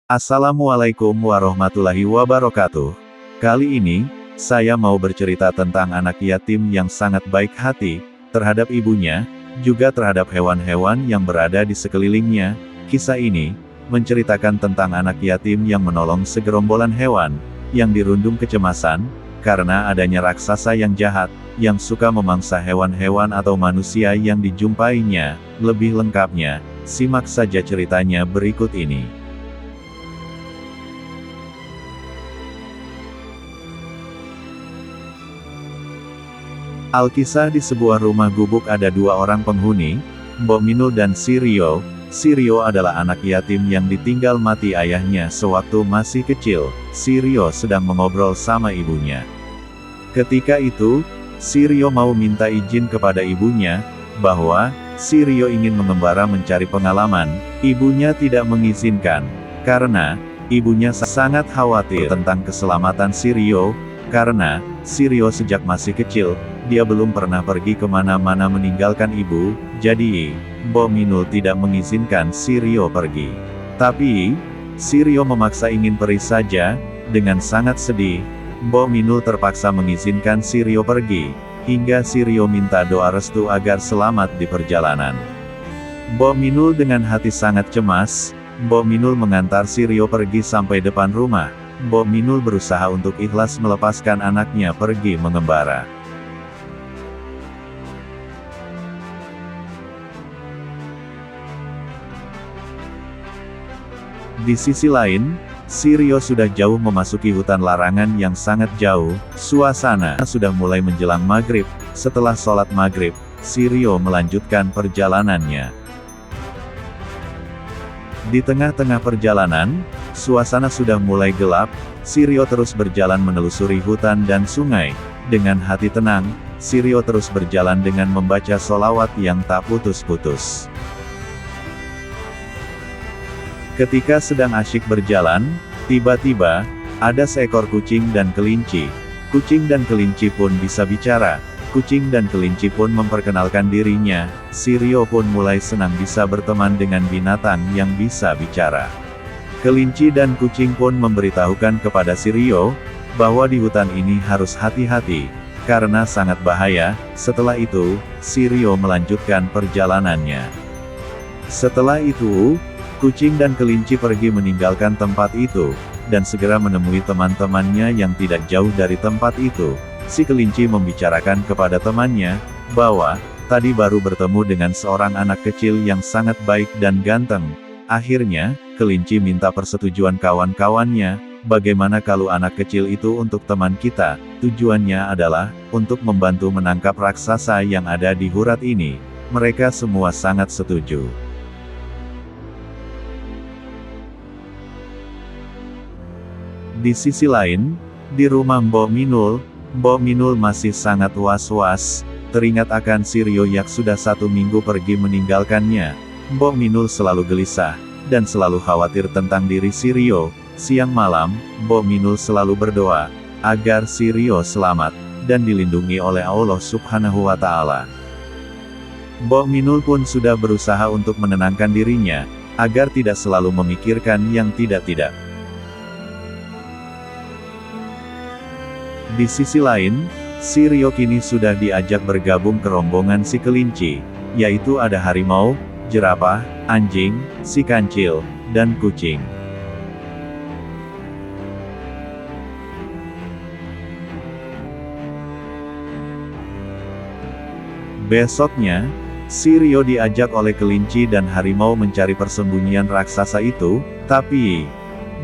Assalamualaikum warahmatullahi wabarakatuh. Kali ini, saya mau bercerita tentang anak yatim yang sangat baik hati, terhadap ibunya, juga terhadap hewan-hewan yang berada di sekelilingnya. Kisah ini, menceritakan tentang anak yatim yang menolong segerombolan hewan, yang dirundung kecemasan, karena adanya raksasa yang jahat, yang suka memangsa hewan-hewan atau manusia yang dijumpainya. Lebih lengkapnya, simak saja ceritanya berikut ini. Alkisah di sebuah rumah gubuk ada dua orang penghuni, Mbok Minul dan si Rio. Si Rio adalah anak yatim yang ditinggal mati ayahnya sewaktu masih kecil. Si Rio sedang mengobrol sama ibunya. Ketika itu, si Rio mau minta izin kepada ibunya, bahwa si Rio ingin mengembara mencari pengalaman. Ibunya tidak mengizinkan, karena ibunya sangat khawatir tentang keselamatan si Rio, karena si Rio sejak masih kecil, dia belum pernah pergi kemana-mana meninggalkan ibu, jadi Mbok Minul tidak mengizinkan si Rio pergi. Tapi, si Rio memaksa ingin pergi saja. Dengan sangat sedih, Mbok Minul terpaksa mengizinkan si Rio pergi, hingga si Rio minta doa restu agar selamat di perjalanan. Mbok Minul dengan hati sangat cemas, Mbok Minul mengantar si Rio pergi sampai depan rumah. Mbok Minul berusaha untuk ikhlas melepaskan anaknya pergi mengembara. Di sisi lain, si Rio sudah jauh memasuki hutan larangan yang sangat jauh. Suasana sudah mulai menjelang maghrib. Setelah sholat maghrib, si Rio melanjutkan perjalanannya. Di tengah-tengah perjalanan, suasana sudah mulai gelap. Si Rio terus berjalan menelusuri hutan dan sungai. Dengan hati tenang, si Rio terus berjalan dengan membaca sholawat yang tak putus-putus. Ketika sedang asyik berjalan, tiba-tiba, ada seekor kucing dan kelinci. Kucing dan kelinci pun bisa bicara. Kucing dan kelinci pun memperkenalkan dirinya. Si Rio pun mulai senang bisa berteman dengan binatang yang bisa bicara. Kelinci dan kucing pun memberitahukan kepada si Rio, bahwa di hutan ini harus hati-hati, karena sangat bahaya. Setelah itu, si Rio melanjutkan perjalanannya. Setelah itu, kucing dan kelinci pergi meninggalkan tempat itu, dan segera menemui teman-temannya yang tidak jauh dari tempat itu. Si kelinci membicarakan kepada temannya, bahwa, tadi baru bertemu dengan seorang anak kecil yang sangat baik dan ganteng. Akhirnya, kelinci minta persetujuan kawan-kawannya, bagaimana kalau anak kecil itu untuk teman kita. Tujuannya adalah, untuk membantu menangkap raksasa yang ada di hurat ini. Mereka semua sangat setuju. Di sisi lain, di rumah Mbok Minul masih sangat was-was, teringat akan si Rio yang sudah 1 minggu pergi meninggalkannya. Mbok Minul selalu gelisah, dan selalu khawatir tentang diri si Rio. Siang malam, Mbok Minul selalu berdoa, agar si Rio selamat, dan dilindungi oleh Allah Subhanahu wa Ta'ala. Mbok Minul pun sudah berusaha untuk menenangkan dirinya, agar tidak selalu memikirkan yang tidak-tidak. Di sisi lain, si Rio kini sudah diajak bergabung ke rombongan si kelinci, yaitu ada harimau, jerapah, anjing, si kancil, dan kucing. Besoknya, si Rio diajak oleh kelinci dan harimau mencari persembunyian raksasa itu, tapi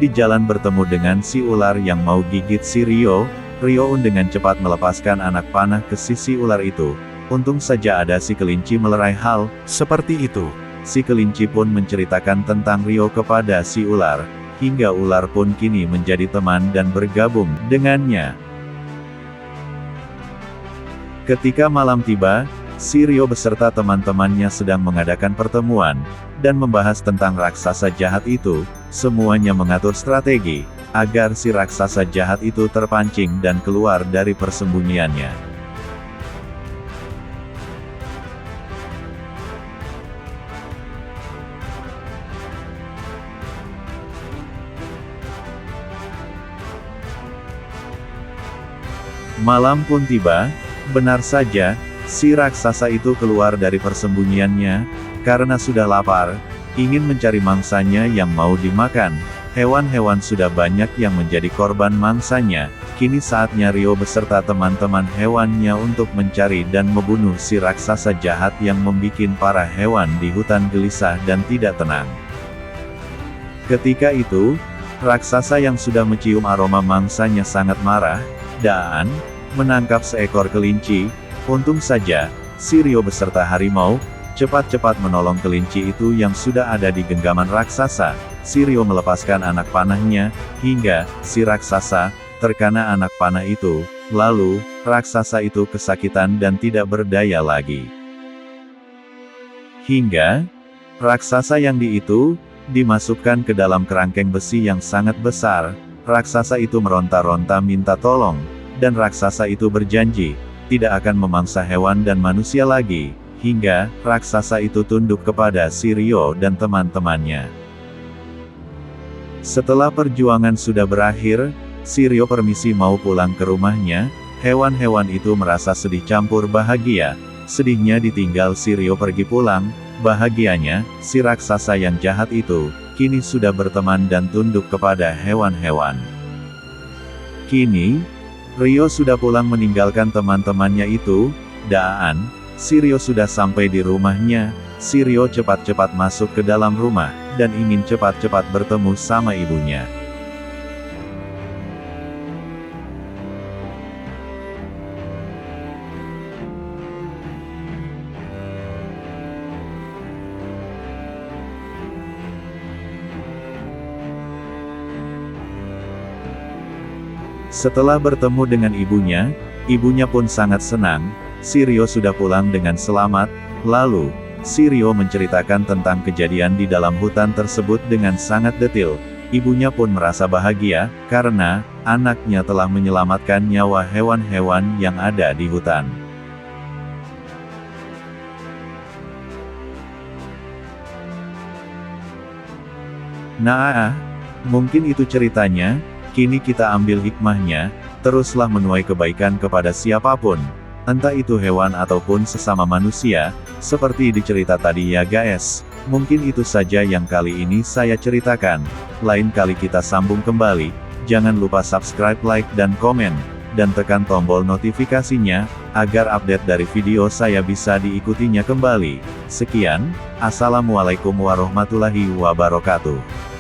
di jalan bertemu dengan si ular yang mau gigit si Rio. Rio dengan cepat melepaskan anak panah ke sisi ular itu. Untung saja ada si kelinci melerai hal seperti itu. Si kelinci pun menceritakan tentang Rio kepada si ular, hingga ular pun kini menjadi teman dan bergabung dengannya. Ketika malam tiba, si Rio beserta teman-temannya sedang mengadakan pertemuan, dan membahas tentang raksasa jahat itu. Semuanya mengatur strategi, agar si raksasa jahat itu terpancing dan keluar dari persembunyiannya. Malam pun tiba, benar saja, si raksasa itu keluar dari persembunyiannya, karena sudah lapar, ingin mencari mangsanya yang mau dimakan. Hewan-hewan sudah banyak yang menjadi korban mangsanya, kini saatnya Rio beserta teman-teman hewannya untuk mencari dan membunuh si raksasa jahat yang membuat para hewan di hutan gelisah dan tidak tenang. Ketika itu, raksasa yang sudah mencium aroma mangsanya sangat marah, dan menangkap seekor kelinci. Untung saja, si Rio beserta harimau, cepat-cepat menolong kelinci itu yang sudah ada di genggaman raksasa. Si Rio melepaskan anak panahnya, hingga si raksasa terkena anak panah itu, lalu raksasa itu kesakitan dan tidak berdaya lagi. Hingga raksasa yang dimasukkan ke dalam kerangkeng besi yang sangat besar. Raksasa itu meronta-ronta minta tolong, dan raksasa itu berjanji tidak akan memangsa hewan dan manusia lagi, hingga raksasa itu tunduk kepada si Rio dan teman-temannya. Setelah perjuangan sudah berakhir, si Rio permisi mau pulang ke rumahnya. Hewan-hewan itu merasa sedih campur bahagia. Sedihnya ditinggal si Rio pergi pulang, bahagianya, si raksasa yang jahat itu, kini sudah berteman dan tunduk kepada hewan-hewan. Kini, Rio sudah pulang meninggalkan teman-temannya itu, dan si Rio sudah sampai di rumahnya. Si Rio cepat-cepat masuk ke dalam rumah, dan ingin cepat-cepat bertemu sama ibunya. Setelah bertemu dengan ibunya pun sangat senang. Si Rio sudah pulang dengan selamat. Lalu, si Rio menceritakan tentang kejadian di dalam hutan tersebut dengan sangat detail. Ibunya pun merasa bahagia, karena anaknya telah menyelamatkan nyawa hewan-hewan yang ada di hutan. Nah, mungkin itu ceritanya. Kini kita ambil hikmahnya, teruslah menuai kebaikan kepada siapapun, entah itu hewan ataupun sesama manusia, seperti di cerita tadi ya guys. Mungkin itu saja yang kali ini saya ceritakan. Lain kali kita sambung kembali. Jangan lupa subscribe, like dan komen, dan tekan tombol notifikasinya, agar update dari video saya bisa diikutinya kembali. Sekian, Assalamualaikum warahmatullahi wabarakatuh.